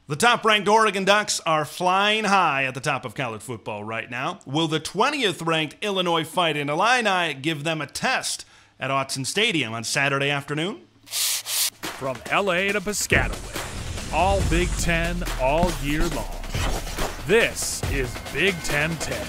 The top-ranked Oregon Ducks are flying high at the top of college football right now. Will the 20th-ranked Illinois Fighting Illini give them a test at Autzen Stadium on Saturday afternoon? From LA to Piscataway, all Big Ten all year long. This is Big Ten 10.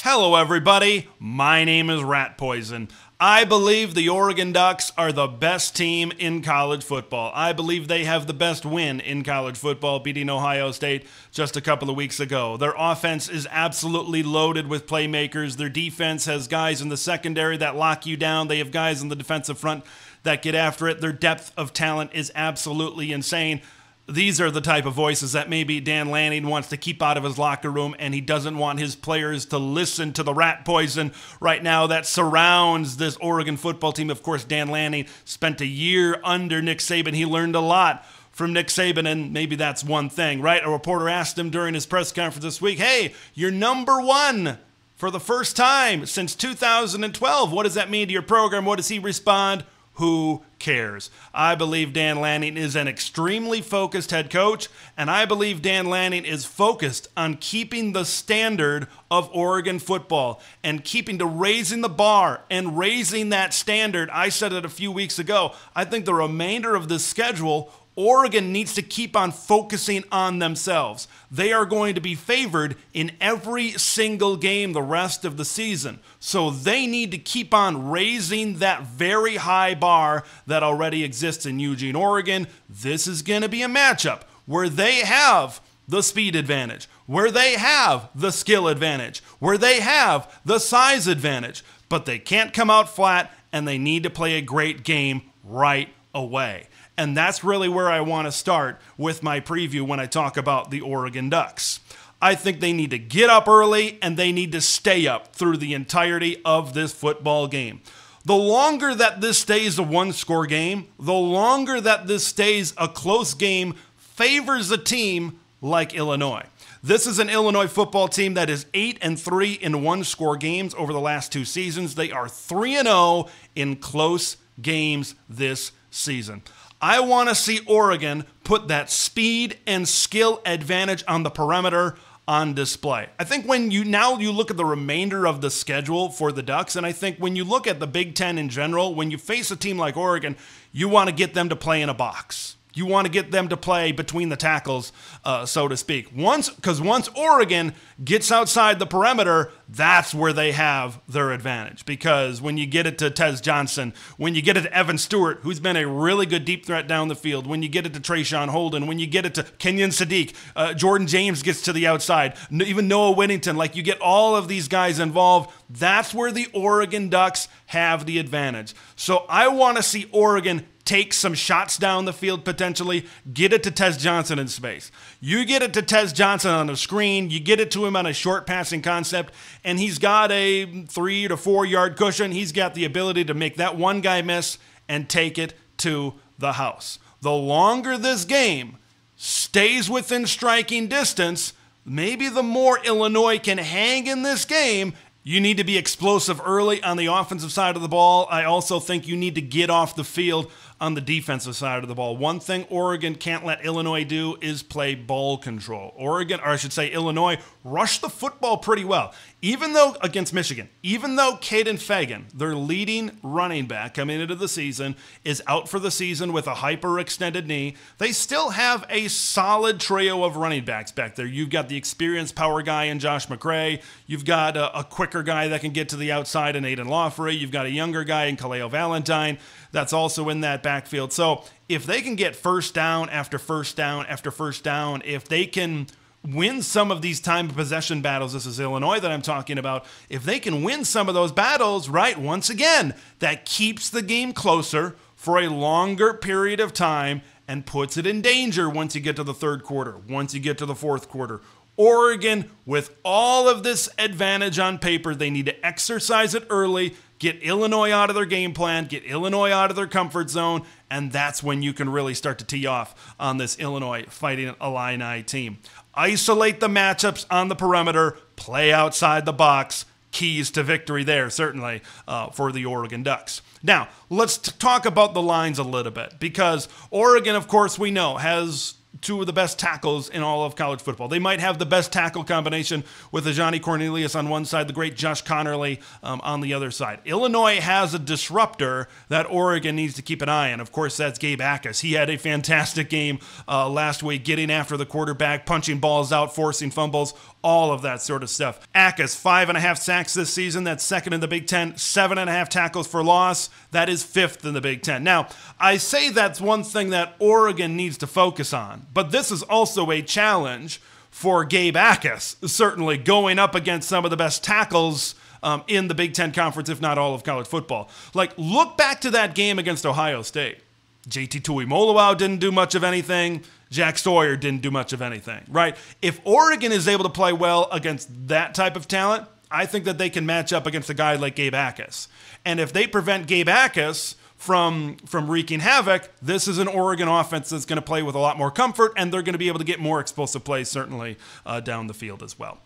Hello, everybody. My name is Rat Poison. I believe the Oregon Ducks are the best team in college football. I believe they have the best win in college football, beating Ohio State just a couple of weeks ago. Their offense is absolutely loaded with playmakers. Their defense has guys in the secondary that lock you down. They have guys in the defensive front that get after it. Their depth of talent is absolutely insane. These are the type of voices that maybe Dan Lanning wants to keep out of his locker room, and he doesn't want his players to listen to the rat poison right now that surrounds this Oregon football team. Of course, Dan Lanning spent a year under Nick Saban. He learned a lot from Nick Saban, and maybe that's one thing, right? A reporter asked him during his press conference this week, hey, you're number one for the first time since 2012. What does that mean to your program? What does he respond? Who cares? I believe Dan Lanning is an extremely focused head coach, and I believe Dan Lanning is focused on keeping the standard of Oregon football and keeping to raising the bar and raising that standard. I said it a few weeks ago. I think the remainder of this schedule, Oregon needs to keep on focusing on themselves. They are going to be favored in every single game the rest of the season. So they need to keep on raising that very high bar that already exists in Eugene, Oregon. This is going to be a matchup where they have the speed advantage, where they have the skill advantage, where they have the size advantage. But they can't come out flat, and they need to play a great game right away. And that's really where I want to start with my preview when I talk about the Oregon Ducks. I think they need to get up early, and they need to stay up through the entirety of this football game. The longer that this stays a one-score game, the longer that this stays a close game, favors a team like Illinois. This is an Illinois football team that is 8-3 in one-score games over the last two seasons. They are 3-0 in close games this season. I want to see Oregon put that speed and skill advantage on the perimeter on display. I think when you look at the remainder of the schedule for the Ducks, and I think when you look at the Big Ten in general, when you face a team like Oregon, you want to get them to play in a box. You want to get them to play between the tackles, so to speak. Because once Oregon gets outside the perimeter, that's where they have their advantage. Because when you get it to Tez Johnson, when you get it to Evan Stewart, who's been a really good deep threat down the field, when you get it to Trayshawn Holden, when you get it to Kenyon Sadiq, Jordan James gets to the outside, even Noah Whittington, like you get all of these guys involved, that's where the Oregon Ducks have the advantage. So I want to see Oregon take some shots down the field potentially, get it to Tez Johnson in space. You get it to Tez Johnson on the screen, you get it to him on a short passing concept, and he's got a 3 to 4 yard cushion. He's got the ability to make that one guy miss and take it to the house. The longer this game stays within striking distance, maybe the more Illinois can hang in this game. You need to be explosive early on the offensive side of the ball. I also think you need to get off the field on the defensive side of the ball. One thing Oregon can't let Illinois do is play ball control. Illinois rushed the football pretty well. Even though against Michigan, even though Caden Fagan, their leading running back coming into the season, is out for the season with a hyperextended knee, they still have a solid trio of running backs back there. You've got the experienced power guy in Josh McCray. You've got a quicker guy that can get to the outside in Aiden Lawfrey. You've got a younger guy in Kaleo Valentine that's also in that backfield. So if they can get first down after first down after first down, if they can win some of these time of possession battles, this is Illinois that I'm talking about, if they can win some of those battles, right, once again, that keeps the game closer for a longer period of time and puts it in danger once you get to the third quarter, once you get to the fourth quarter. Oregon, with all of this advantage on paper, they need to exercise it early, get Illinois out of their game plan, get Illinois out of their comfort zone, and that's when you can really start to tee off on this Illinois Fighting Illini team. Isolate the matchups on the perimeter, play outside the box, keys to victory there, certainly, for the Oregon Ducks. Now, let's talk about the lines a little bit, because Oregon, of course, we know, has two of the best tackles in all of college football. They might have the best tackle combination with the Johnny Cornelius on one side, the great Josh Connerly on the other side. Illinois has a disruptor that Oregon needs to keep an eye on. Of course, that's Gabe Akes. He had a fantastic game last week, getting after the quarterback, punching balls out, forcing fumbles, all of that sort of stuff. Akes, 5.5 sacks this season. That's second in the Big Ten. 7.5 tackles for loss. That is fifth in the Big Ten. Now, I say that's one thing that Oregon needs to focus on, but this is also a challenge for Gabe Akes, certainly going up against some of the best tackles in the Big Ten Conference, if not all of college football. Like, look back to that game against Ohio State. JT Tuimoloau didn't do much of anything. Jack Sawyer didn't do much of anything, right? If Oregon is able to play well against that type of talent, I think that they can match up against a guy like Gabe Akes. And if they prevent Gabe Akes from wreaking havoc, this is an Oregon offense that's going to play with a lot more comfort, and they're going to be able to get more explosive plays, certainly, down the field as well.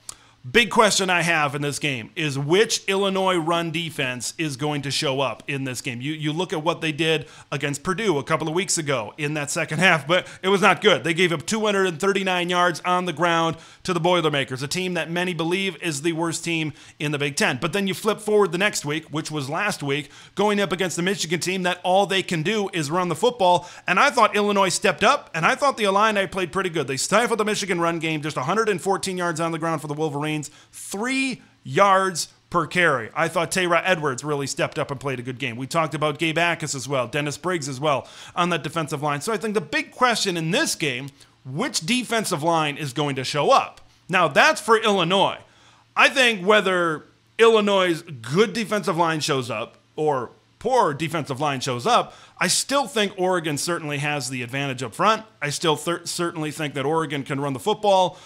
Big question I have in this game is which Illinois run defense is going to show up in this game. You look at what they did against Purdue a couple of weeks ago in that second half, but it was not good. They gave up 239 yards on the ground to the Boilermakers, a team that many believe is the worst team in the Big Ten. But then you flip forward the next week, which was last week, going up against the Michigan team that all they can do is run the football. And I thought Illinois stepped up, and I thought the Illini played pretty good. They stifled the Michigan run game, just 114 yards on the ground for the Wolverines. 3 yards per carry. I thought Tayra Edwards really stepped up and played a good game. We talked about Gabe Akes as well, Dennis Briggs as well on that defensive line. So I think the big question in this game, which defensive line is going to show up? Now, that's for Illinois. I think whether Illinois' good defensive line shows up or poor defensive line shows up, I still think Oregon certainly has the advantage up front. I still certainly think that Oregon can run the football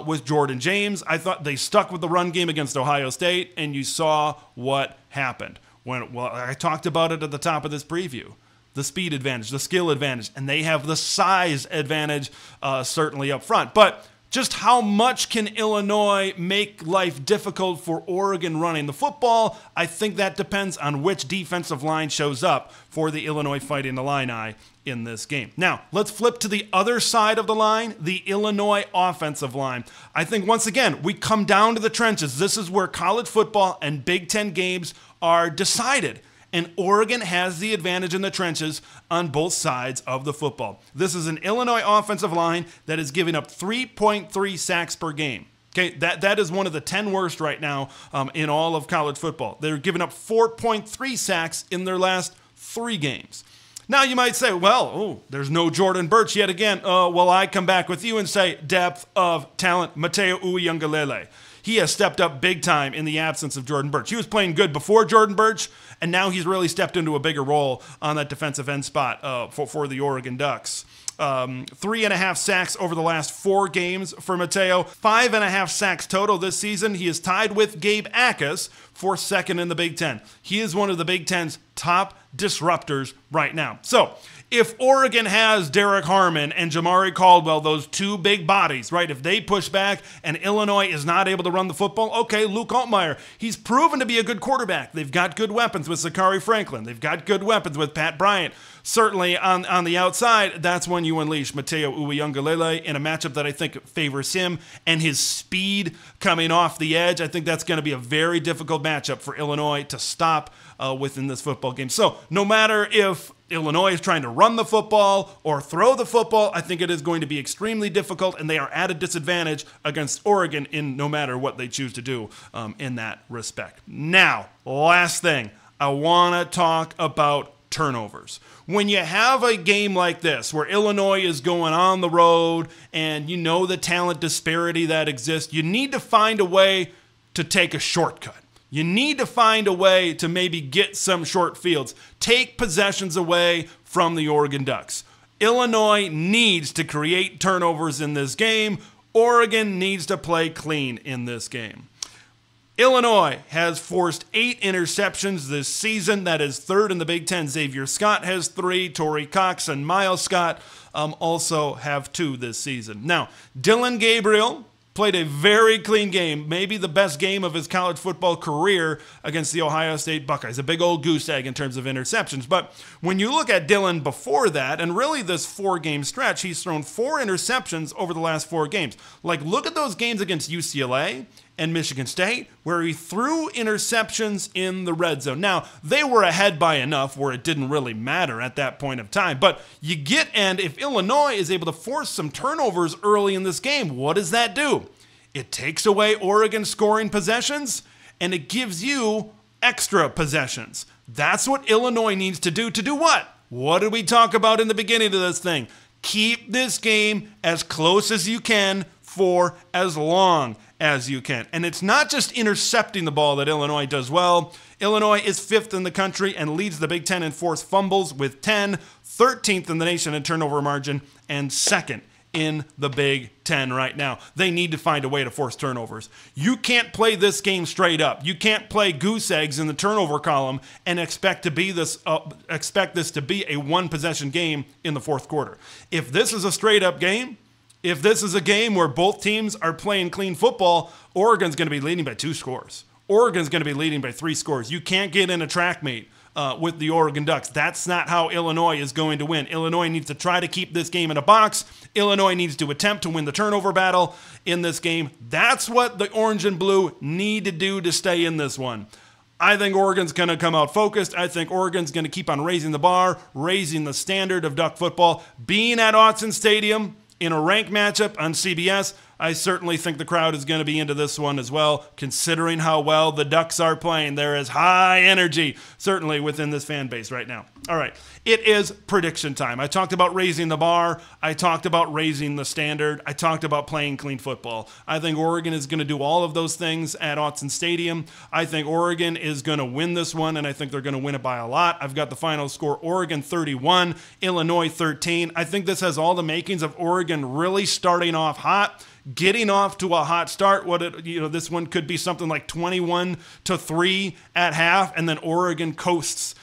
with Jordan James. I thought they stuck with the run game against Ohio State, and you saw what happened. I talked about it at the top of this preview. The speed advantage, the skill advantage, and they have the size advantage certainly up front. But just how much can Illinois make life difficult for Oregon running the football? I think that depends on which defensive line shows up for the Illinois Fighting Illini in this game. Now, let's flip to the other side of the line, the Illinois offensive line. I think, once again, we come down to the trenches. This is where college football and Big Ten games are decided. And Oregon has the advantage in the trenches on both sides of the football. This is an Illinois offensive line that is giving up 3.3 sacks per game. Okay, that is one of the 10 worst right now in all of college football. They're giving up 4.3 sacks in their last 3 games. Now you might say, well, there's no Jordan Burch yet again. Well, I come back with you and say depth of talent, Mateo Uiagalelei. He has stepped up big time in the absence of Jordan Burch. He was playing good before Jordan Burch, and now he's really stepped into a bigger role on that defensive end spot for the Oregon Ducks. 3.5 sacks over the last 4 games for Mateo. 5.5 sacks total this season. He is tied with Gabe Akes for second in the Big Ten. He is one of the Big Ten's top disruptors right now. So, if Oregon has Derek Harmon and Jamari Caldwell, those 2 big bodies, right? If they push back and Illinois is not able to run the football, okay, Luke Altmaier, he's proven to be a good quarterback. They've got good weapons with Zachary Franklin. They've got good weapons with Pat Bryant. Certainly on the outside, that's when you unleash Mateo Uiagalelei in a matchup that I think favors him and his speed coming off the edge. I think that's going to be a very difficult matchup for Illinois to stop within this football game. So no matter if Illinois is trying to run the football or throw the football, I think it is going to be extremely difficult, and they are at a disadvantage against Oregon in no matter what they choose to do in that respect. Now, last thing, I want to talk about turnovers. When you have a game like this where Illinois is going on the road and you know the talent disparity that exists, you need to find a way to take a shortcut. You need to find a way to maybe get some short fields. Take possessions away from the Oregon Ducks. Illinois needs to create turnovers in this game. Oregon needs to play clean in this game. Illinois has forced 8 interceptions this season. That is third in the Big Ten. Xavier Scott has 3. Torrey Cox and Miles Scott also have 2 this season. Now, Dylan Gabriel played a very clean game, maybe the best game of his college football career against the Ohio State Buckeyes. A big old goose egg in terms of interceptions. But when you look at Dylan before that, and really this 4-game stretch, he's thrown 4 interceptions over the last 4 games. Like, look at those games against UCLA and Michigan State, where he threw interceptions in the red zone. Now, they were ahead by enough where it didn't really matter at that point of time. But and if Illinois is able to force some turnovers early in this game, what does that do? It takes away Oregon scoring possessions, and it gives you extra possessions. That's what Illinois needs to do. To do what? What did we talk about in the beginning of this thing? Keep this game as close as you can for as long as you can. And it's not just intercepting the ball that Illinois does well. Illinois is 5th in the country and leads the Big Ten in forced fumbles with 10, 13th in the nation in turnover margin, and 2nd in the Big Ten right now. They need to find a way to force turnovers. You can't play this game straight up. You can't play goose eggs in the turnover column and expect this to be a 1-possession game in the 4th quarter. If this is a straight up game, if this is a game where both teams are playing clean football, Oregon's going to be leading by 2 scores. Oregon's going to be leading by 3 scores. You can't get in a track meet with the Oregon Ducks. That's not how Illinois is going to win. Illinois needs to try to keep this game in a box. Illinois needs to attempt to win the turnover battle in this game. That's what the orange and blue need to do to stay in this one. I think Oregon's going to come out focused. I think Oregon's going to keep on raising the bar, raising the standard of Duck football. Being at Autzen Stadium in a ranked matchup on CBS, I certainly think the crowd is going to be into this one as well, considering how well the Ducks are playing. There is high energy, certainly within this fan base right now. All right, it is prediction time. I talked about raising the bar. I talked about raising the standard. I talked about playing clean football. I think Oregon is going to do all of those things at Autzen Stadium. I think Oregon is going to win this one, and I think they're going to win it by a lot. I've got the final score, Oregon 31, Illinois 13. I think this has all the makings of Oregon really starting off hot, getting off to a hot start. This one could be something like 21-3 at half, and then Oregon coasts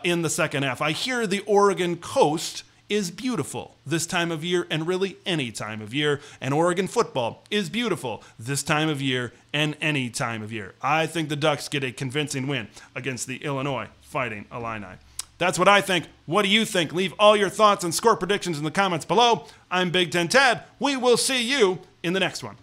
in the second half. I hear the Oregon coast is beautiful this time of year and really any time of year, and Oregon football is beautiful this time of year and any time of year. I think the Ducks get a convincing win against the Illinois Fighting Illini. That's what I think. What do you think? Leave all your thoughts and score predictions in the comments below. I'm Big Ten Ted. We will see you in the next one.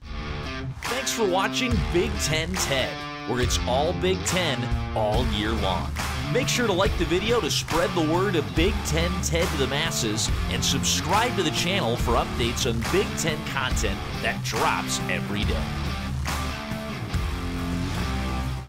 Thanks for watching Big Ten Ted, where it's all Big Ten all year long. Make sure to like the video to spread the word of Big Ten Ted to the masses, and subscribe to the channel for updates on Big Ten content that drops every day.